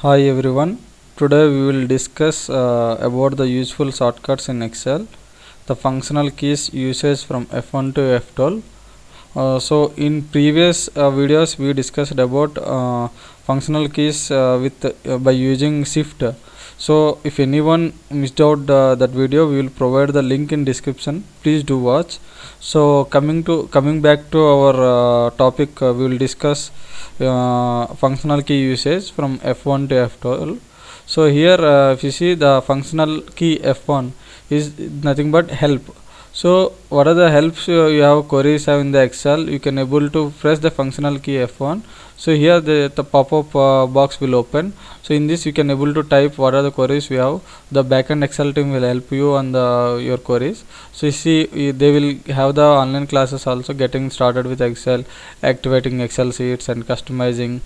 Hi everyone, today we will discuss about the useful shortcuts in Excel, the functional keys usage from F1 to F12. So in previous videos we discussed about functional keys by using shift. So if anyone missed out that video, we will provide the link in description. Please do watch. So coming back to our topic, we will discuss functional key usage from F1 to F12. So here if you see, the functional key F1 is nothing but help. So what are the helps you have queries have in the Excel? You can able to press the functional key F1. So here the pop-up box will open. So in this you can able to type what are the queries we have. The backend Excel team will help you on your queries. So you see, they will have the online classes also, getting started with Excel, activating Excel sheets and customizing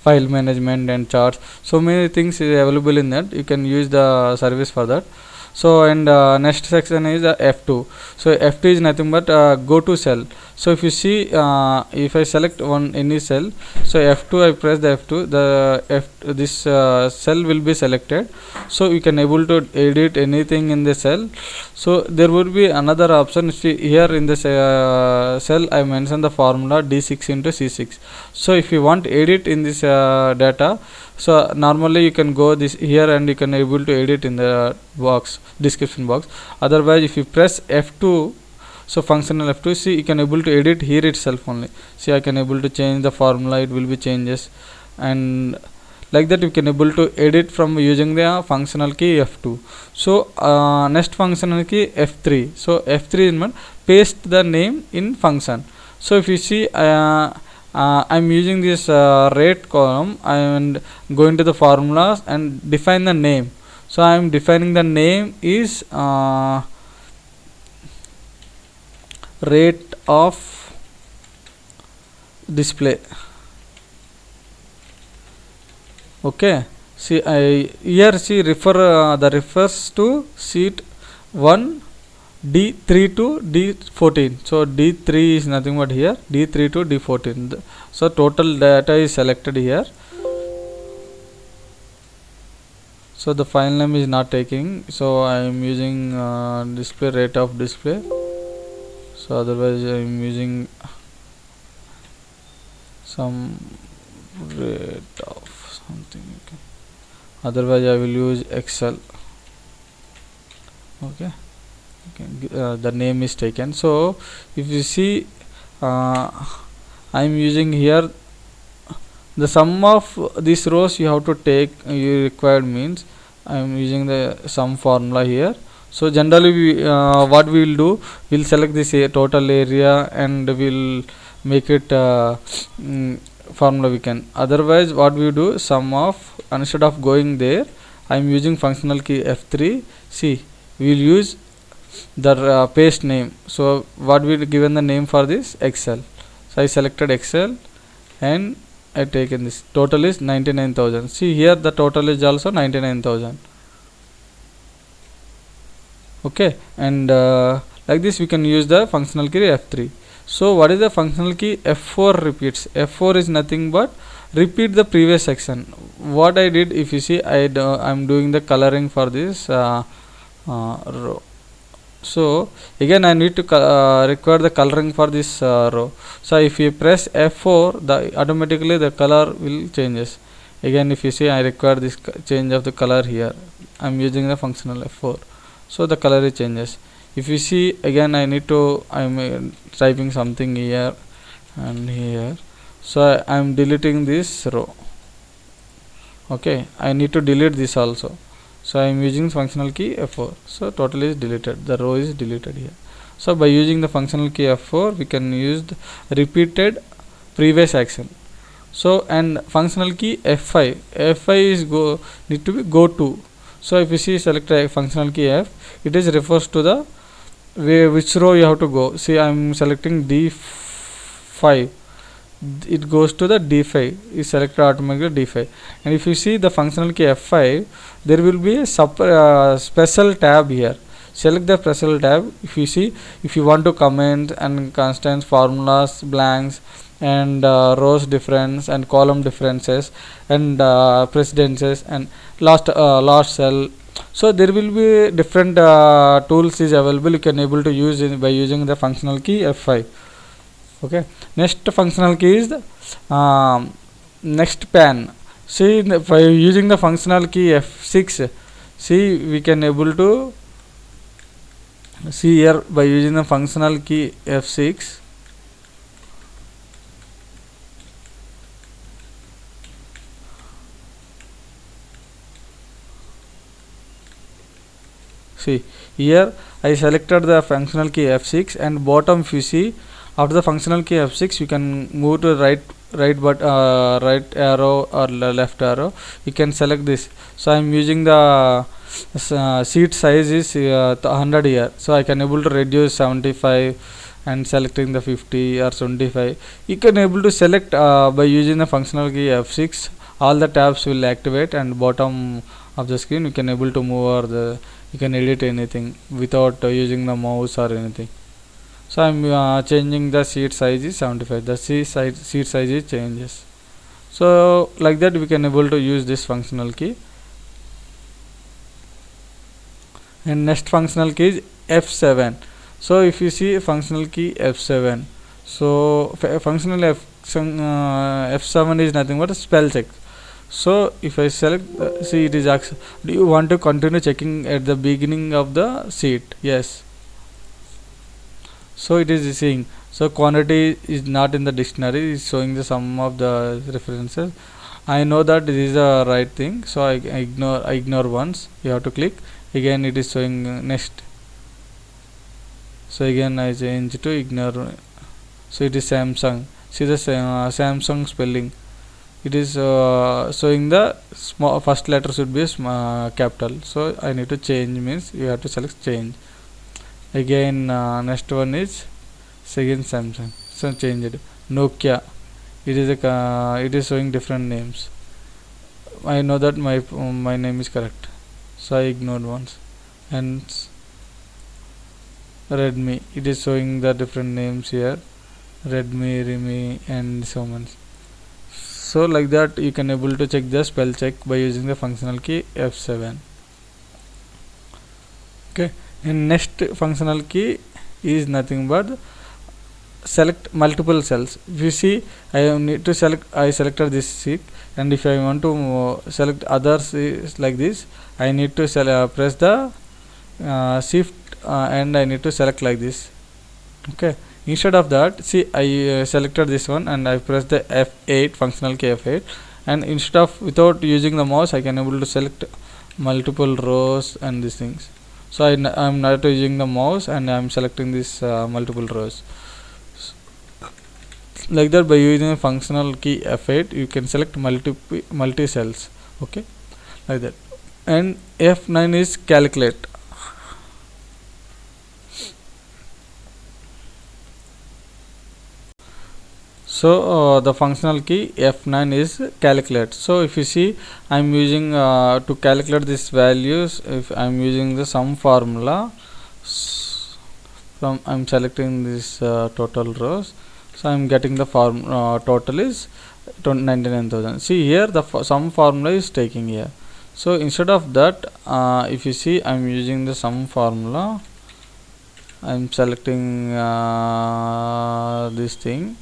file management and charts. So many things is available in that. You can use the service for that. So and next section is F2. So F2 is nothing but go to cell. So if you see, if I select any cell, so F2, I press the F2, this cell will be selected. So you can able to edit anything in the cell. So there would be another option. See here in this cell I mentioned the formula D6 into C6. So if you want edit in this data, so normally you can go this here and you can able to edit in the description box. Otherwise if you press F2, so functional F2, see you can able to edit here itself only. See, I can able to change the formula, it will be changes, and like that you can able to edit from using the functional key F2. So next functional key F3. So F3 is meant paste the name in function. So if you see, I'm using this rate column and going to the formulas and define the name. So I'm defining the name is rate of display. Okay, see I here see refers to sheet 1 D3 to D14. So D3 is nothing but here D3 to D14. So total data is selected here. So the file name is not taking, so I am using display rate of display. So otherwise I am using some rate of something. Okay. Otherwise I will use Excel. Okay. The name is taken. So if you see, I am using here the sum of these rows you have to take, you required means I am using the sum formula here. So generally we what we will do, we will select this total area and we will make it formula we can. Otherwise what we do, sum of, instead of going there I am using functional key F3. See, we will use the paste name. So what we given the name for this, Excel. So I selected Excel and I taken this. Total is 99,000. See here the total is also 99,000. Okay, and like this we can use the functional key F3. So what is the functional key F4 repeats? F4 is nothing but repeat the previous section. What I did, if you see, I'm doing the coloring for this row. So again I need to require the coloring for this row. So if you press F4, automatically the color will changes. Again if you see, I require this change of the color here. I'm using the functional F4. So the color is changes. If you see, again I need to, I'm typing something here and here. So I'm deleting this row. Okay, I need to delete this also. So I am using functional key F4. So total is deleted, the row is deleted here. So by using the functional key F4, we can use the repeated previous action. So and functional key F5. F5 is need to be go to. So if you see, select a functional key F, it is refers to the which row you have to go. See, I am selecting D5. It goes to the D5, is selected automatically D5. And if you see the functional key F5, there will be a special tab here. select the special tab. If you see, if you want to comment and constants, formulas, blanks, and rows difference and column differences and precedences and last cell, so there will be different tools is available. You can able to use by using the functional key F5. Okay, next functional key is the next pan. See, by using the functional key F6, see, we can able to see here by using the functional key F6. See, here I selected the functional key F6, and bottom if you see, after the functional key F6 you can move to right arrow or left arrow. You can select this. So I am using the sheet size is 100 here, so I can able to reduce 75 and selecting the 50 or 25. You can able to select by using the functional key F6. All the tabs will activate, and bottom of the screen you can able to move, or you can edit anything without using the mouse or anything. So I'm changing the sheet size is 75. The sheet size is changes. So like that we can able to use this functional key. And next functional key is F7. So if you see functional key F7, so functional F7 is nothing but a spell check. So if I select, see, it is do you want to continue checking at the beginning of the sheet? Yes. So it is saying, so quantity is not in the dictionary, is showing the sum of the references. I know that this is the right thing, so I ignore once. You have to click again. It is showing next. So again I change to ignore. So it is Samsung. See the Samsung spelling. It is showing the small first letter should be capital. So I need to change, means you have to select change. Again next one is second Samsung, so changed. Nokia, it is showing different names. I know that my name is correct, so I ignored once. And Redmi, it is showing the different names here, Redmi, Remi, and so on. So like that you can able to check the spell check by using the functional key F7. Okay, and next functional key is nothing but select multiple cells. If you see, I need to select, I selected this sheet, and if I want to select others is like this, I need to press the shift and I need to select like this. Okay, instead of that, see, I selected this one and I press the F8, functional key F8, and instead of without using the mouse I can able to select multiple rows and these things. So I am not using the mouse and I am selecting this multiple rows. Like that, by using the functional key F8 you can select multi cells. Okay, like that. And F9 is calculate. So the functional key F9 is calculate. So if you see, I am using to calculate these values, if I am using the sum formula, from I am selecting this total rows, so I am getting the total is 99,000. See here, the sum formula is taking here. So instead of that, if you see, I am using the sum formula, I am selecting this thing,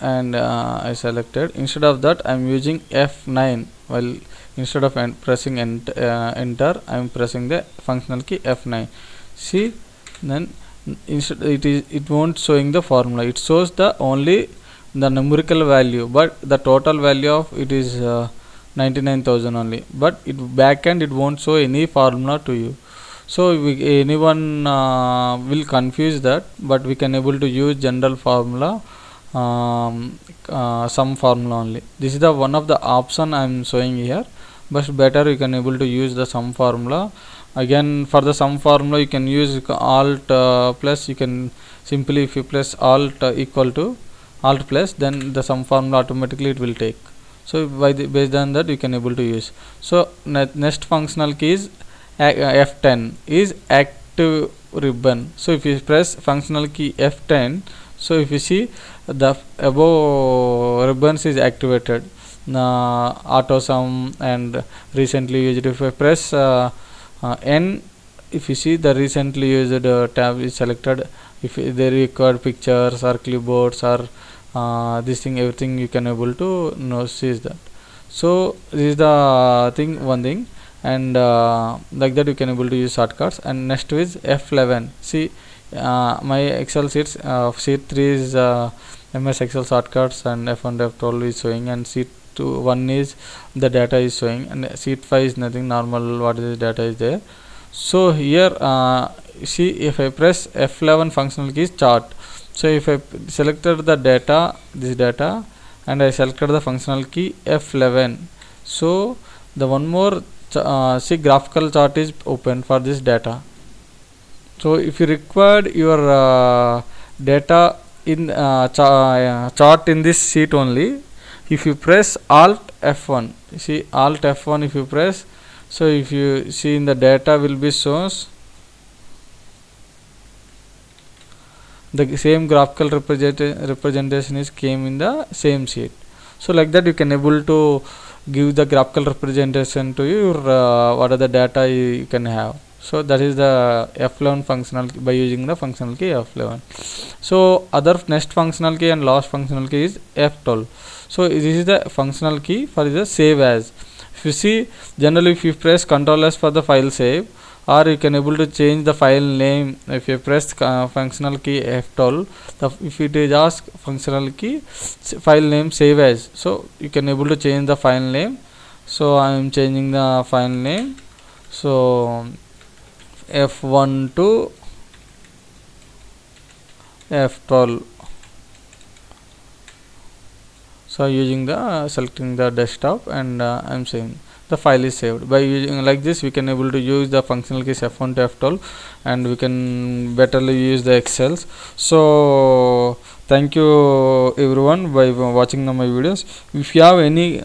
and I selected. Instead of that, I am using F9. Well, instead of pressing enter, I am pressing the functional key F9. See, then instead it won't showing the formula. It shows the only the numerical value, but the total value of it is 99,000 only. But it backend it won't show any formula to you. So anyone will confuse that, but we can able to use general formula. Sum formula only. This is the one of the option I am showing here, but better you can able to use the sum formula. Again, for the sum formula you can use alt plus. You can simply, if you press alt equal to alt plus, then the sum formula automatically it will take. So based on that you can able to use. So next functional key is F10 is active ribbon. So if you press functional key F10, so if you see the above ribbons is activated, auto sum and recently used. If I press N, if you see the recently used tab is selected. If they record pictures or clipboards or this thing, everything you can able to know sees that. So this is the thing, one thing, and like that you can able to use shortcuts. And next is F11. See my Excel sheets, sheet 3 is MS Excel shortcuts, and F1 to F12 is showing, and sheet 2 1 is the data is showing, and sheet 5 is nothing, normal what is the data is there. So here see, if I press F11 functional key is chart. So if I selected the data, this data, and I selected the functional key F11, so the one more see graphical chart is open for this data. So if you required your data in chart in this sheet only, if you press Alt F1, see Alt F1 if you press, so if you see in the data will be shows the same graphical representation is came in the same sheet. So like that you can able to give the graphical representation to your what are the data you can have. So that is the F11 functional key, by using the functional key F11. So other next functional key and last functional key is F12. So this is the functional key for the save as. If you see, generally if you press Ctrl S for the file save, or you can able to change the file name. If you press functional key F12, if it is ask functional key file name save as, so you can able to change the file name. So I am changing the file name, so F1 to F12. So using the selecting the desktop, and I am saying the file is saved. By using like this, we can able to use the functional keys F1 to F12, and we can betterly use the Excels. So thank you everyone by watching my videos. If you have any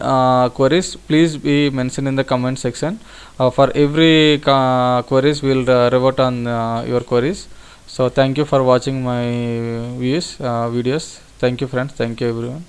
queries, please be mentioned in the comment section. For every queries, we will revert on your queries. So thank you for watching my videos. Thank you friends. Thank you everyone.